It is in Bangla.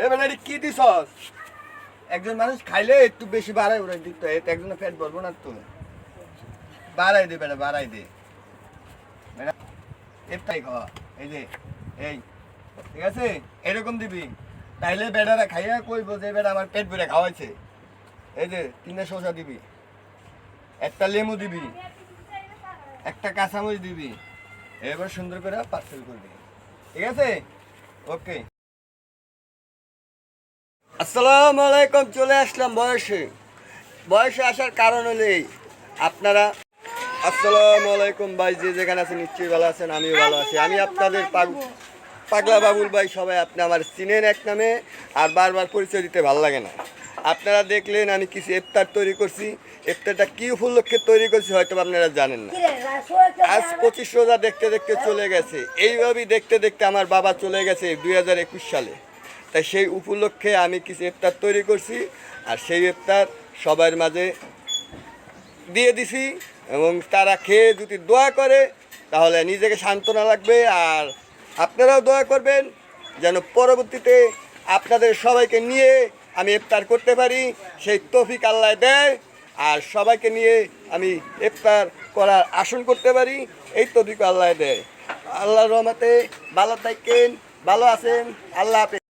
এবার এটা কি দিছস? একজন মানুষ খাইলে একটু বেশি বাড়াই ওরা দিত, এতে একজনের পেট ভরবো না তো। বাড়াই দে বেটা, বাড়াই দে বেটা, এটাই খাওয়া। এই যে এই, ঠিক আছে, এরকম দিবি, তাইলে বেটারা খাইয়া কইব যে বেটা আমার পেট ভরে খাওয়াইছে। এই যে 3টা শসা দিবি, একটা লেবু দিবি, একটা কাঁচামরিচ দিবি, এবার সুন্দর করে পার্সেল করবি, ঠিক আছে? ওকে। আসসালামু আলাইকুম। চলে আসলাম বয়সে। বয়সে আসার কারণ হলো এই, আপনারা, আসসালামু আলাইকুম ভাই, যে যেখানে আছেন নিশ্চয়ই ভালো আছেন, আমিও ভালো আছি। আমি আপনাদের পাগলা বাবুল ভাই, সবাই আপনি আমার চিনেন এক নামে, আর বারবার পরিচয় দিতে ভালো লাগে না। আপনারা দেখলেন আমি কিছু ইফতার তৈরি করছি। ইফতারটা কী উপলক্ষে তৈরি করছি হয়তো আপনারা জানেন না। আজ 25 রোজা দেখতে দেখতে চলে গেছে, এইভাবেই দেখতে দেখতে আমার বাবা চলে গেছে 2021 সালে। তাই সেই উপলক্ষে আমি কিছু ইফতার তৈরি করছি, আর সেই ইফতার সবার মাঝে দিয়ে দিছি, এবং তারা খেয়ে যদি দোয়া করে তাহলে নিজেকে সান্ত্বনা লাগবে, আর আপনারাও দোয়া করবেন যেন পরবর্তীতে আপনাদের সবাইকে নিয়ে আমি ইফতার করতে পারি, সেই তৌফিক আল্লাহ দেয়। আর সবাইকে নিয়ে আমি ইফতার করার আসন করতে পারি, এই তৌফিক আল্লাহ দেয়। আল্লাহর রহমতে ভালো থাকেন, ভালো আছেন, আল্লাহ হাফেজ।